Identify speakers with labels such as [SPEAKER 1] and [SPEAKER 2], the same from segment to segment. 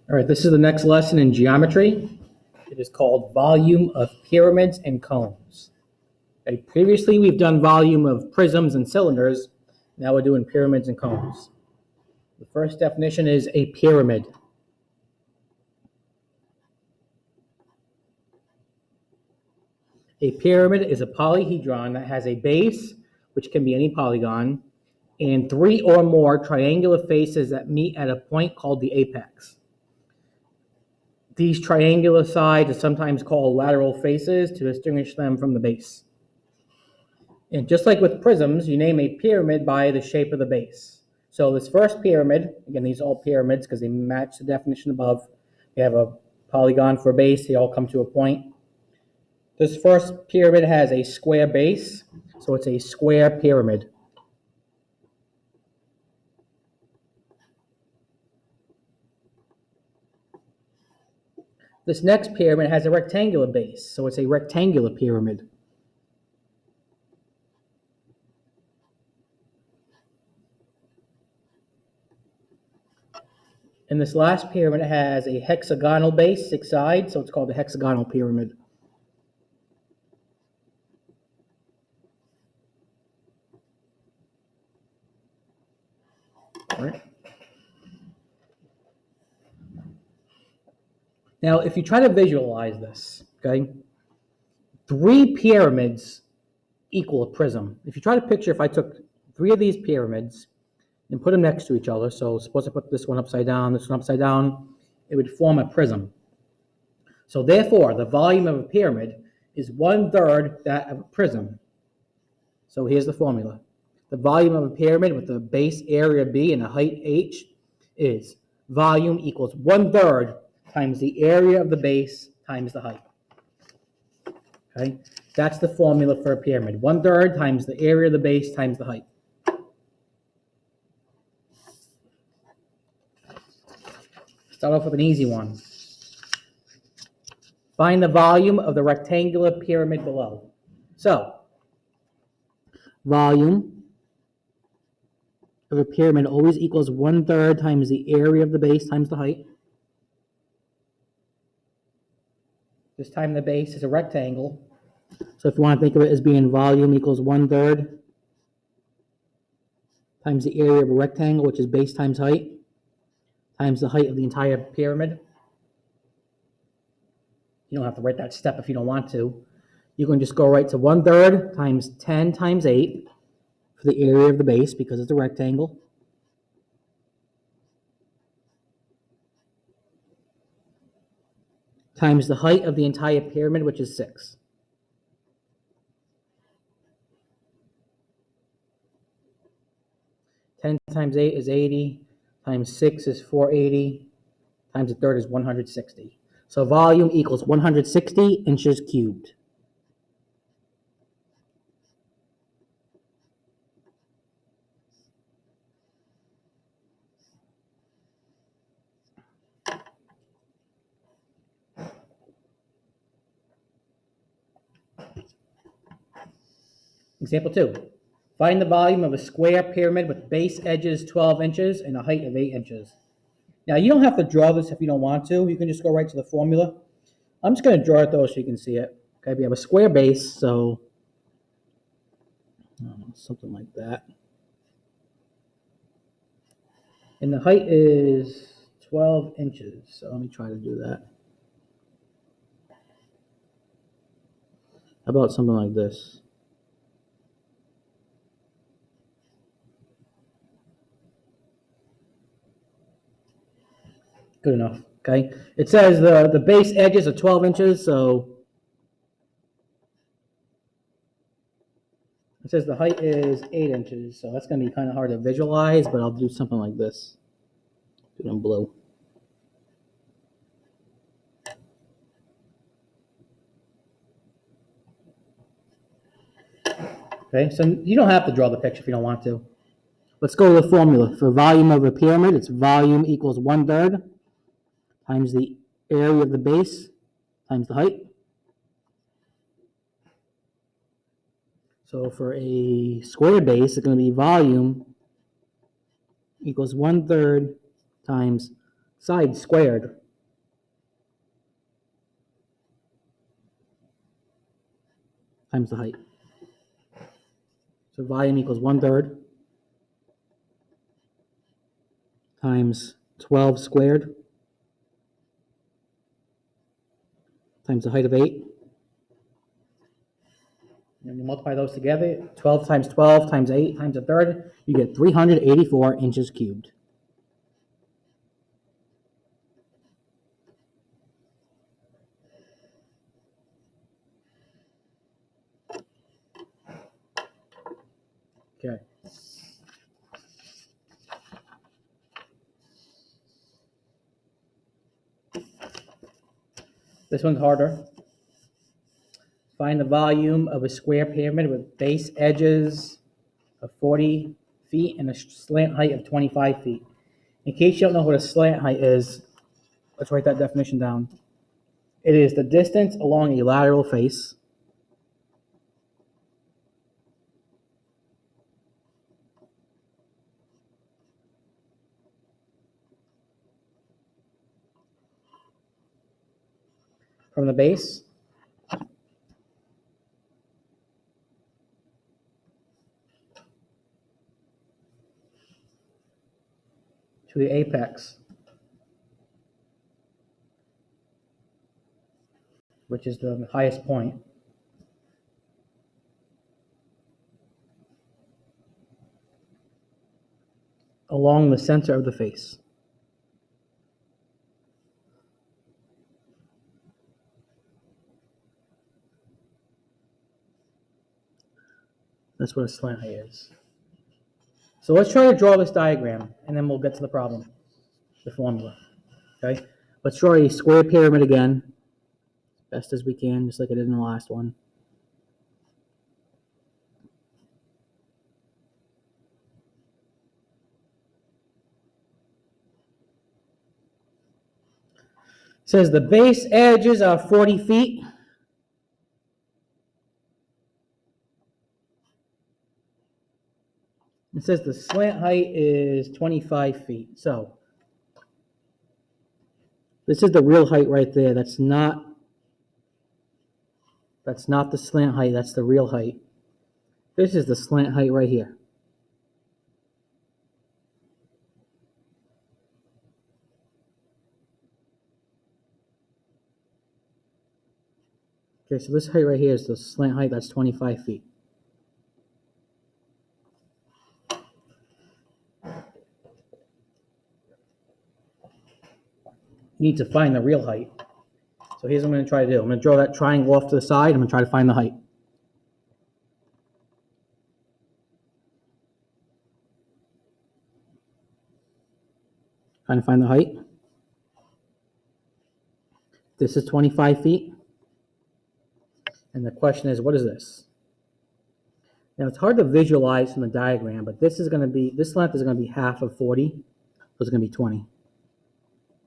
[SPEAKER 1] All right, this is the next lesson in geometry. It is called volume of pyramids and cones. Okay, previously, we've done volume of prisms and cylinders. Now we're doing pyramids and cones. The first definition is a pyramid. A pyramid is a polyhedron that has a base, which can be any polygon, and three or more triangular faces that meet at a point called the apex. These triangular sides are sometimes called lateral faces to distinguish them from the base. And just like with prisms, you name a pyramid by the shape of the base. So this first pyramid, again, these are all pyramids because they match the definition above. You have a polygon for a base, they all come to a point. This first pyramid has a square base, so it's a square pyramid. This next pyramid has a rectangular base, so it's a rectangular pyramid. And this last pyramid has a hexagonal base, 6 sides, so it's called a hexagonal pyramid. All right. Now, if you try to visualize this, okay, 3 pyramids equal a prism. If you try to picture if I took 3 of these pyramids and put them next to each other, so suppose I put this one upside down, this one upside down, it would form a prism. So therefore, the volume of a pyramid is 1/3 that of a prism. So here's the formula. The volume of a pyramid with the base area B and a height H is volume equals 1/3 times the area of the base times the height. Okay, that's the formula for a pyramid. 1/3 times the area of the base times the height. Start off with an easy one. Find the volume of the rectangular pyramid below. So, volume of a pyramid always equals 1/3 times the area of the base times the height. This time the base is a rectangle. So if you want to think of it as being volume equals 1/3 times the area of a rectangle, which is base times height, times the height of the entire pyramid. You don't have to write that step if you don't want to. You can just go right to 1/3 times 10 times 8 for the area of the base because it's a rectangle. Times the height of the entire pyramid, which is 6. Ten times 8 is 80, times 6 is 480, times a third is 160. So volume equals 160 inches cubed. Example 2. Find the volume of a square pyramid with base edges 12 inches and a height of 8 inches. Now, you don't have to draw this if you don't want to. You can just go right to the formula. I'm just going to draw it, though, so you can see it. Okay, we have a square base, so something like that. And the height is 12 inches. So let me try to do that. How about something like this? Good enough, okay? It says the base edges are 12 inches, so it says the height is 8 inches, so that's going to be kind of hard to visualize, but I'll do something like this. Do it in blue. Okay, so you don't have to draw the picture if you don't want to. Let's go to the formula. For volume of a pyramid, it's volume equals 1/3 times the area of the base times the height. So for a square base, it's going to be volume equals 1/3 times side squared times the height. So volume equals 1/3 times 12 squared times the height of 8. And you multiply those together, 12 times 12 times 8 times 1/3, you get 384 inches cubed. Okay. This one's harder. Find the volume of a square pyramid with base edges of 40 feet and a slant height of 25 feet. In case you don't know what a slant height is, let's write that definition down. It is the distance along a lateral face from the base to the apex, which is the highest point, along the center of the face. That's what a slant height is. So let's try to draw this diagram, and then we'll get to the problem, the formula. Okay? Let's draw a square pyramid again, best as we can, just like I did in the last one. It says the base edges are 40 feet. It says the slant height is 25 feet. So this is the real height right there. That's not the slant height. That's the real height. This is the slant height right here. Okay, so this height right here is the slant height. That's 25 feet. You need to find the real height. So here's what I'm going to try to do. I'm going to draw that triangle off to the side. I'm going to try to find the height. Trying to find the height. This is 25 feet. And the question is, what is this? Now, it's hard to visualize from the diagram, but this length is going to be half of 40, so it's going to be 20.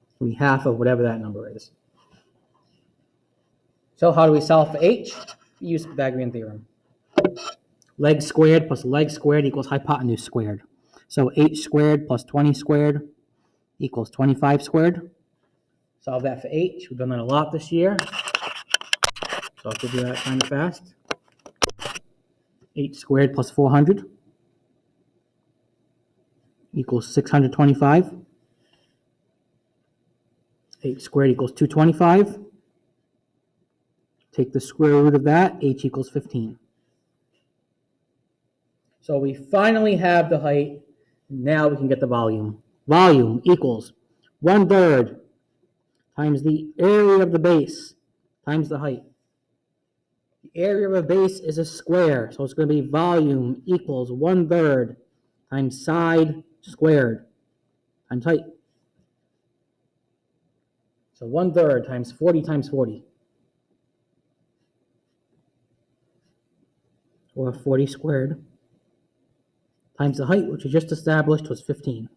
[SPEAKER 1] It's going to be half of whatever that number is. So how do we solve for h? Use Pythagorean theorem. Leg squared plus leg squared equals hypotenuse squared. So h squared plus 20 squared equals 25 squared. Solve that for h. We've done that a lot this year. So I'll give you that kind of fast. H squared plus 400 equals 625. H squared equals 225. Take the square root of that, h equals 15. So we finally have the height. Now we can get the volume. Volume equals 1/3 times the area of the base times the height. The area of a base is a square, so it's going to be volume equals 1/3 times side squared times height. So 1/3 times 40 times 40. Or 40 squared times the height, which we just established was 15.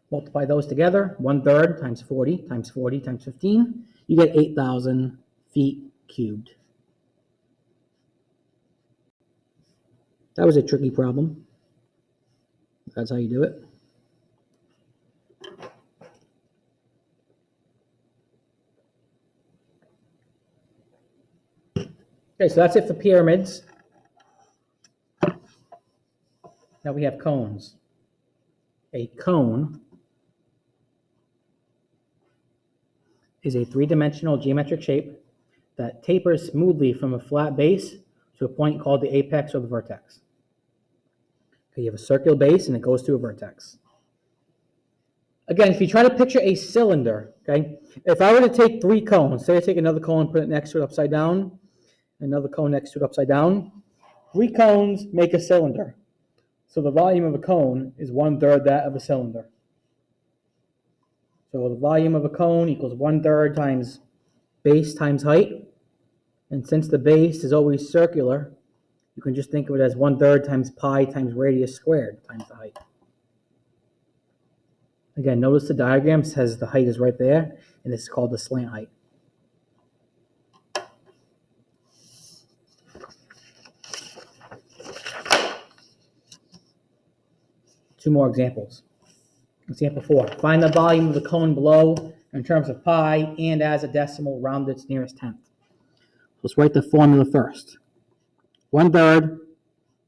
[SPEAKER 1] Multiply those together, 1/3 times 40 times 40 times 15, you get 8,000 feet cubed. That was a tricky problem. That's how you do it. Okay, so that's it for pyramids. Now we have cones. A cone is a three-dimensional geometric shape that tapers smoothly from a flat base to a point called the apex or the vertex. Okay, you have a circular base and it goes to a vertex. Again, if you try to picture a cylinder, okay, if I were to take three cones, say I take another cone and put it next to it upside down, another cone next to it upside down, three cones make a cylinder. So the volume of a cone is 1/3 that of a cylinder. So the volume of a cone equals 1/3 times base times height. And since the base is always circular, you can just think of it as 1/3 times pi times radius squared times the height. Again, notice the diagram says the height is right there, and this is called the slant height. Two more examples. Example 4. Find the volume of the cone below in terms of pi and as a decimal round its nearest tenth. Let's write the formula first. 1/3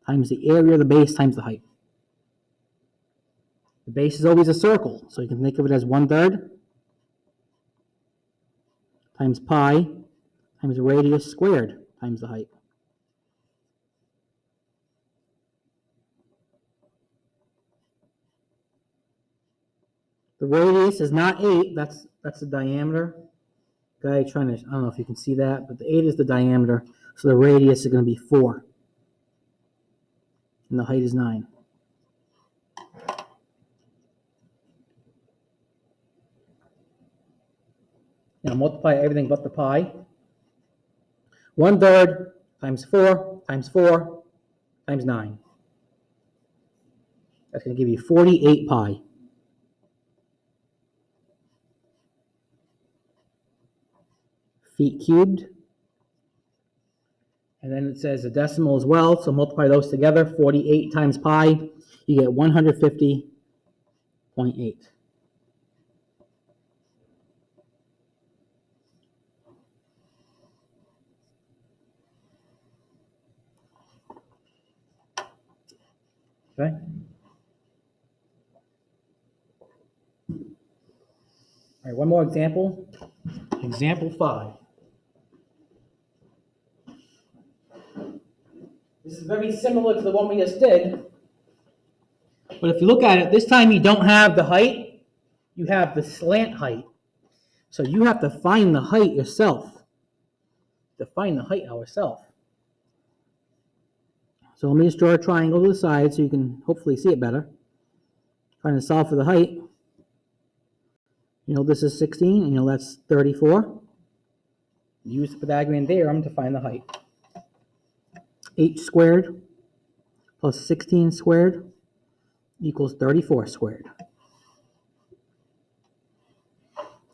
[SPEAKER 1] times the area of the base times the height. The base is always a circle, so you can think of it as 1/3 times pi times the radius squared times the height. The radius is not 8, that's the diameter. Guy trying to, I don't know if you can see that, but the 8 is the diameter, so the radius is going to be 4. And the height is 9. Now multiply everything but the pi. 1/3 times 4 times 4 times 9. That's going to give you 48 pi. Feet cubed. And then it says a decimal as well, so multiply those together. 48 times pi, you get 150.8. Okay? All right, one more example. Example 5. This is very similar to the one we just did. But if you look at it, this time you don't have the height, you have the slant height. So you have to find the height yourself. To find the height ourselves. So let me just draw a triangle to the side so you can hopefully see it better. Trying to solve for the height. You know this is 16, and you know that's 34. Use the Pythagorean theorem to find the height. 8 squared plus 16 squared equals 34 squared.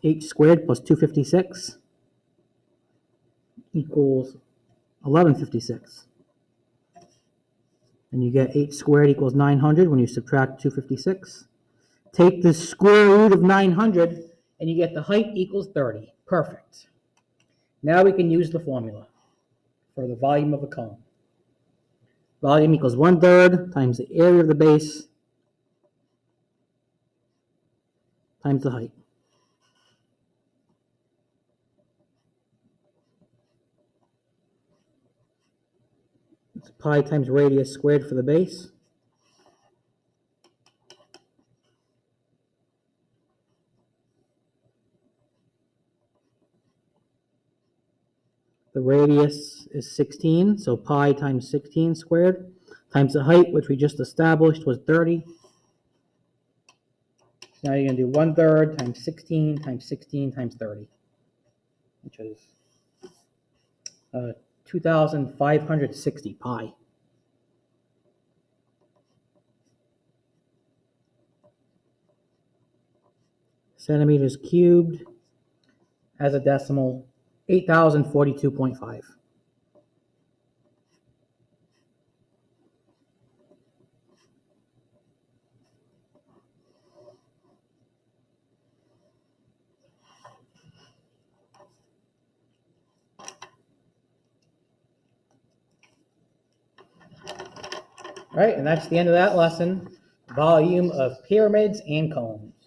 [SPEAKER 1] 8 squared plus 256 equals 1156. And you get 8 squared equals 900 when you subtract 256. Take the square root of 900 and you get the height equals 30. Perfect. Now we can use the formula for the volume of a cone. Volume equals 1/3 times the area of the base times the height. It's pi times radius squared for the base. The radius is 16, so pi times 16 squared times the height, which we just established was 30. So now you're going to do 1/3 times 16 times 16 times 30, which is 2,560 pi. Centimeters cubed as a decimal, 8,042.5. All right, and that's the end of that lesson. Volume of pyramids and cones.